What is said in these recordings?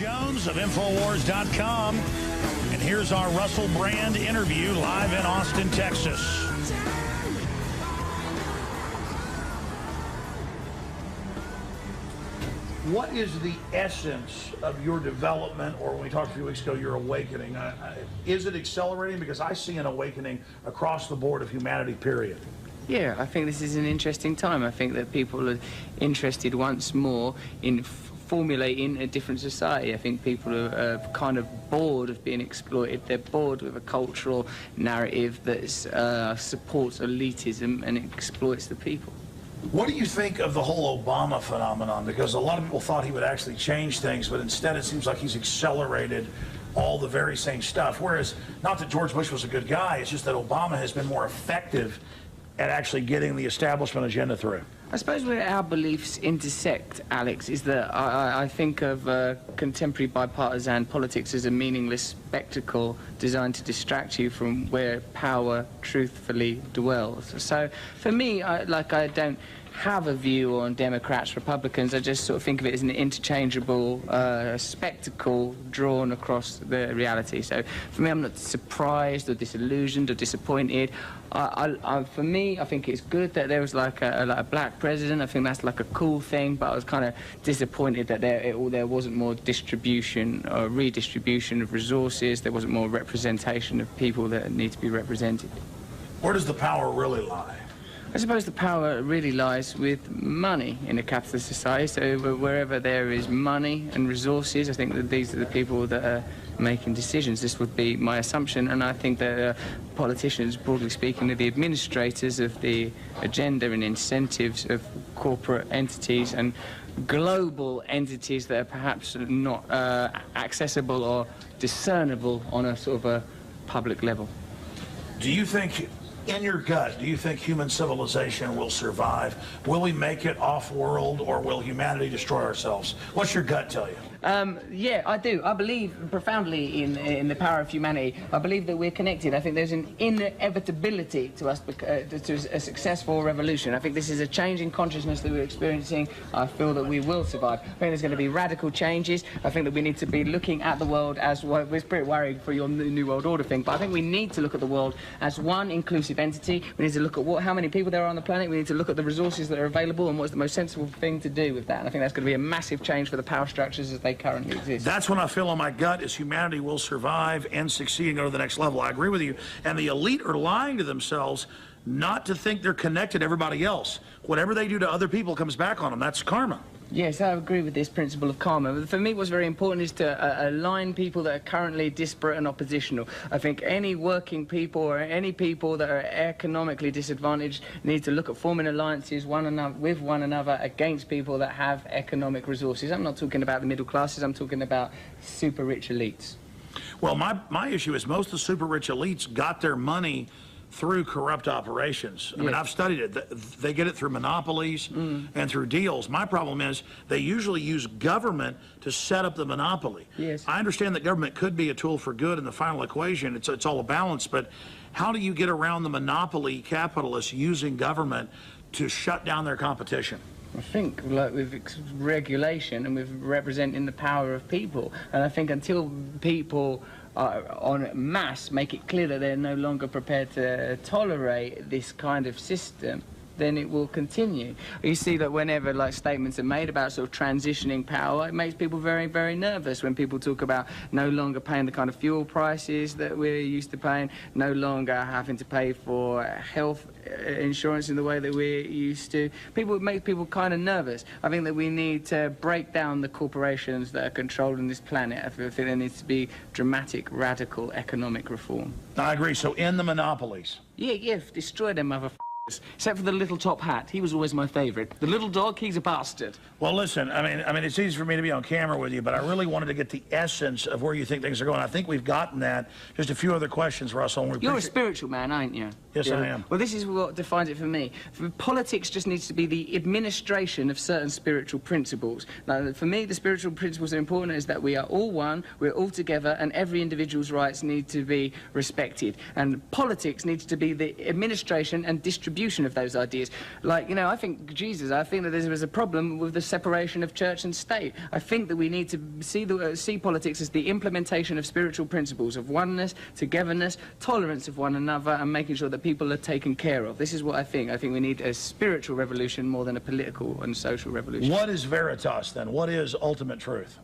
Jones of Infowars.com, and here's our Russel Brand interview live in Austin, Texas. What is the essence of your development, or when we talked a few weeks ago, your awakening? Is it accelerating? Because I see an awakening across the board of humanity, period. Yeah, I think this is an interesting time. I think that people are interested once more in formulating a different society. I think people are kind of bored of being exploited. They're bored with a cultural narrative that supports elitism and exploits the people. What do you think of the whole Obama phenomenon? Because a lot of people thought he would actually change things, but instead it seems like he's accelerated all the very same stuff. Whereas, not that George Bush was a good guy, it's just that Obama has been more effective at actually getting the establishment agenda through. I suppose where our beliefs intersect, Alex, is that I think of contemporary bipartisan politics as a meaningless spectacle designed to distract you from where power truthfully dwells. So for me, I don't have a view on Democrats, Republicans. I just sort of think of it as an interchangeable spectacle drawn across the reality. So for me, I'm not surprised or disillusioned or disappointed. For me, I think it's good that there was like a black president. I think that's like a cool thing, but I was kind of disappointed that there wasn't more distribution or redistribution of resources. There wasn't more representation of people that need to be represented. Where does the power really lie? I suppose the power really lies with money in a capitalist society. So wherever there is money and resources, I think that these are the people that are making decisions. This would be my assumption, and I think that politicians, broadly speaking, are the administrators of the agenda and incentives of corporate entities and global entities that are perhaps not accessible or discernible on a sort of a public level. Do you think, in your gut, do you think human civilization will survive? Will we make it off-world, or will humanity destroy ourselves? What's your gut tell you? Yeah, I do. I believe profoundly in the power of humanity. I believe that we're connected. I think there's an inevitability to us, to a successful revolution. I think this is a change in consciousness that we're experiencing. I feel that we will survive. I think there's going to be radical changes. I think that we need to be looking at the world as, well, we're pretty worried for your New World Order thing, but I think we need to look at the world as one inclusive entity. We need to look at how many people there are on the planet. We need to look at the resources that are available and what's the most sensible thing to do with that. And I think that's going to be a massive change for the power structures as they currently exist. That's when I feel in my gut is humanity will survive and succeed and go to the next level. I agree with you. And the elite are lying to themselves not to think they're connected to everybody else. Whatever they do to other people comes back on them. That's karma. Yes, I agree with this principle of karma. For me, what's very important is to align people that are currently disparate and oppositional. I think any working people or any people that are economically disadvantaged need to look at forming alliances with one another against people that have economic resources. I'm not talking about the middle classes, I'm talking about super rich elites. Well, my issue is most of the super rich elites got their money through corrupt operations. I mean, I've studied it. They get it through monopolies and through deals. My problem is they usually use government to set up the monopoly. Yes. I understand that government could be a tool for good in the final equation. It's all a balance, but how do you get around the monopoly capitalists using government to shut down their competition? I think like with regulation and with representing the power of people. And I think until people en masse make it clear that they're no longer prepared to tolerate this kind of system, then it will continue. You see that whenever like statements are made about sort of transitioning power, it makes people very, very nervous when people talk about no longer paying the kind of fuel prices that we're used to paying, no longer having to pay for health insurance in the way that we're used to. It makes people kind of nervous. I think that we need to break down the corporations that are controlling this planet. I think there needs to be dramatic, radical economic reform. I agree. So end the monopolies. Yeah, destroy them motherfuckers. Except for the little top hat. He was always my favorite. The little dog, he's a bastard. Well, listen, I mean, it's easy for me to be on camera with you, but I really wanted to get the essence of where you think things are going. I think we've gotten that. Just a few other questions, Russell. You're a spiritual man, aren't you? Yes, I am. Well, this is what defines it for me. Politics just needs to be the administration of certain spiritual principles. Now, for me, the spiritual principles that are important is that we are all one, we're all together, and every individual's rights need to be respected. And politics needs to be the administration and distribution distribution of those ideas. Like, you know, I think that there was a problem with the separation of church and state. I think that we need to see politics as the implementation of spiritual principles of oneness, togetherness, tolerance of one another, and making sure that people are taken care of. This is what I think. I think we need a spiritual revolution more than a political and social revolution. What is veritas, then? What is ultimate truth?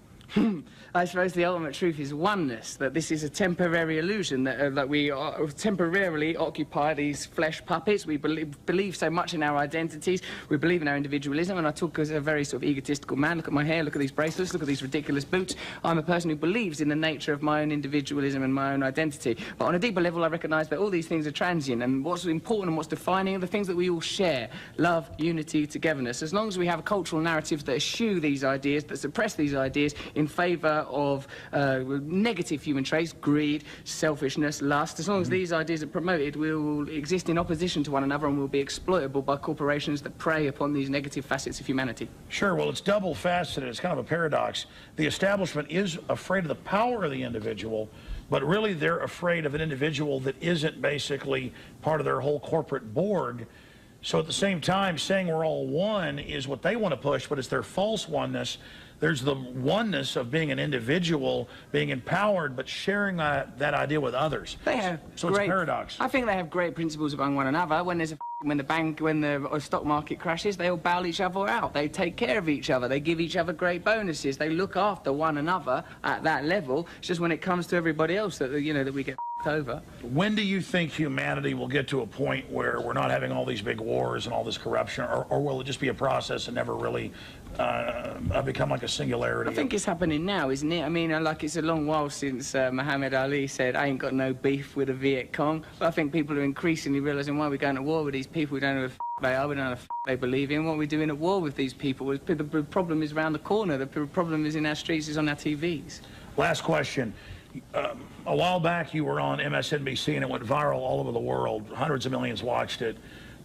I suppose the ultimate truth is oneness, that this is a temporary illusion, that we temporarily occupy these flesh puppets. We believe so much in our identities, we believe in our individualism, and I talk as a very sort of egotistical man. Look at my hair, look at these bracelets, look at these ridiculous boots. I'm a person who believes in the nature of my own individualism and my own identity. But on a deeper level, I recognise that all these things are transient, and what's important and what's defining are the things that we all share: love, unity, togetherness. As long as we have cultural narratives that eschew these ideas, that suppress these ideas in favour of negative human traits, greed, selfishness, lust, as long as these ideas are promoted, we will exist in opposition to one another and will be exploitable by corporations that prey upon these negative facets of humanity. Sure, well, it's double-faceted. It's kind of a paradox. The establishment is afraid of the power of the individual, but really they're afraid of an individual that isn't basically part of their whole corporate Borg. So at the same time, saying we're all one is what they want to push, but it's their false oneness. There's the oneness of being an individual, being empowered, but sharing that idea with others. They have so it's a paradox. I think they have great principles among one another. When the stock market crashes, they all bail each other out. They take care of each other. They give each other great bonuses. They look after one another at that level. It's just when it comes to everybody else that, you know, that we get over. When do you think humanity will get to a point where we're not having all these big wars and all this corruption, or will it just be a process and never really become like a singularity? I think it's happening now, isn't it? I mean, like, it's a long while since Muhammad Ali said, I ain't got no beef with the Viet Cong. But I think people are increasingly realising, why are we going to war with these people? We don't know who the they are, we don't know what they believe in. What are we doing at war with these people? The problem is around the corner. The problem is in our streets, is on our TVs. Last question. A while back, you were on MSNBC, and it went viral all over the world. Hundreds of millions watched it,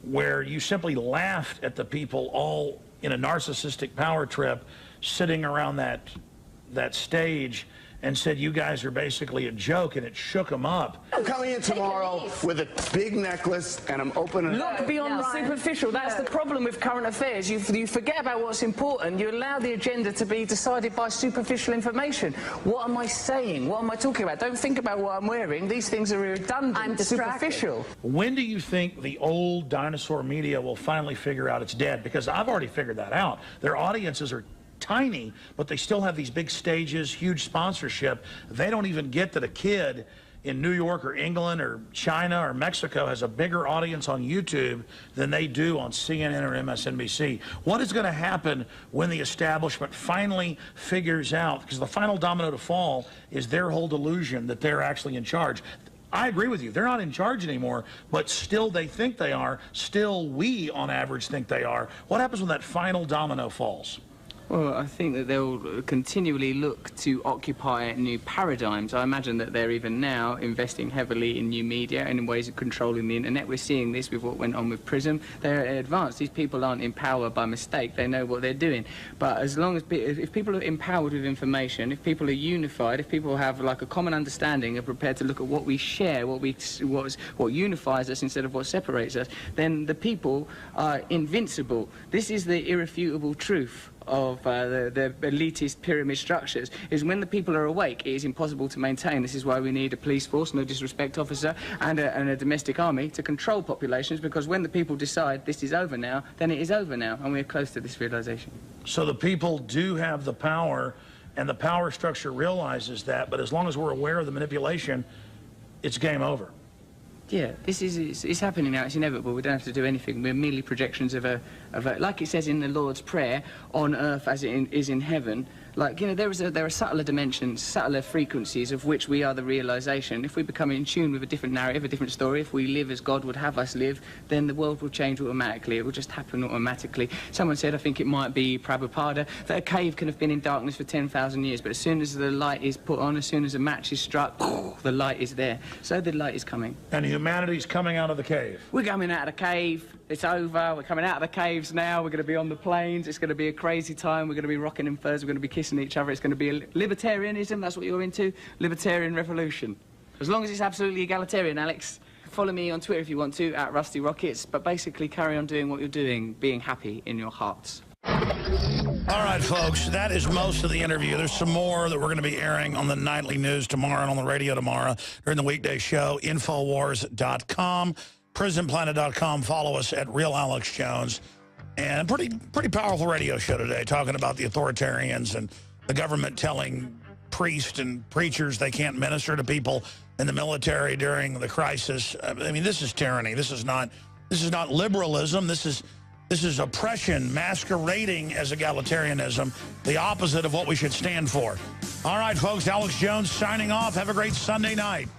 where you simply laughed at the people all in a narcissistic power trip sitting around that stage and said you guys are basically a joke, and it shook them up. I'm coming in tomorrow with a big necklace, and I'm opening... Look beyond the superficial. That's the problem with current affairs. You forget about what's important. You allow the agenda to be decided by superficial information. What am I saying? What am I talking about? Don't think about what I'm wearing. These things are redundant. I'm distracted. Superficial. When do you think the old dinosaur media will finally figure out it's dead? Because I've already figured that out. Their audiences are tiny, but they still have these big stages, huge sponsorship. They don't even get that a kid in New York or England or China or Mexico has a bigger audience on YouTube than they do on CNN or MSNBC. What is going to happen when the establishment finally figures out, because the final domino to fall is their whole delusion that they're actually in charge. I agree with you. They're not in charge anymore, but still they think they are. Still we, on average, think they are. What happens when that final domino falls? Well, I think that they'll continually look to occupy new paradigms. I imagine that they're even now investing heavily in new media and in ways of controlling the internet. We're seeing this with what went on with Prism. They're advanced. These people aren't in power by mistake. They know what they're doing. But as long as if people are empowered with information, if people are unified, if people have like a common understanding, are prepared to look at what we share, what unifies us instead of what separates us, then the people are invincible. This is the irrefutable truth of the elitist pyramid structures, is when the people are awake, it is impossible to maintain. This is why we need a police force, no disrespect officer, and a domestic army to control populations, because when the people decide this is over now, then it is over now, and we're close to this realization. So the people do have the power, and the power structure realizes that, but as long as we're aware of the manipulation, it's game over. Yeah, it's happening now. It's inevitable. We don't have to do anything. We're merely projections of a, like it says in the Lord's Prayer, on earth as it is in heaven. Like, you know, there are subtler dimensions, subtler frequencies of which we are the realization. If we become in tune with a different narrative, a different story, if we live as God would have us live, then the world will change automatically. It will just happen automatically. Someone said, I think it might be Prabhupada, that a cave can have been in darkness for 10,000 years, but as soon as the light is put on, as soon as a match is struck, the light is there. So the light is coming. And humanity's coming out of the cave. We're coming out of the cave. It's over. We're coming out of the caves now. We're going to be on the plains. It's going to be a crazy time. We're going to be rocking in furs. We're going to be kissing each other. It's going to be a libertarianism. That's what you're into. Libertarian revolution. As long as it's absolutely egalitarian, Alex. follow me on Twitter if you want to, at Rusty Rockets, but basically carry on doing what you're doing, being happy in your hearts. All right, folks, that is most of the interview. There's some more that we're going to be airing on the nightly news tomorrow and on the radio tomorrow during the weekday show. Infowars.com, prisonplanet.com. Follow us at Real Alex Jones. And a pretty powerful radio show today, talking about the authoritarians and the government telling priests and preachers they can't minister to people in the military during the crisis. I mean, this is tyranny. This is not liberalism. This is oppression masquerading as egalitarianism, the opposite of what we should stand for. All right, folks, Alex Jones signing off. Have a great Sunday night.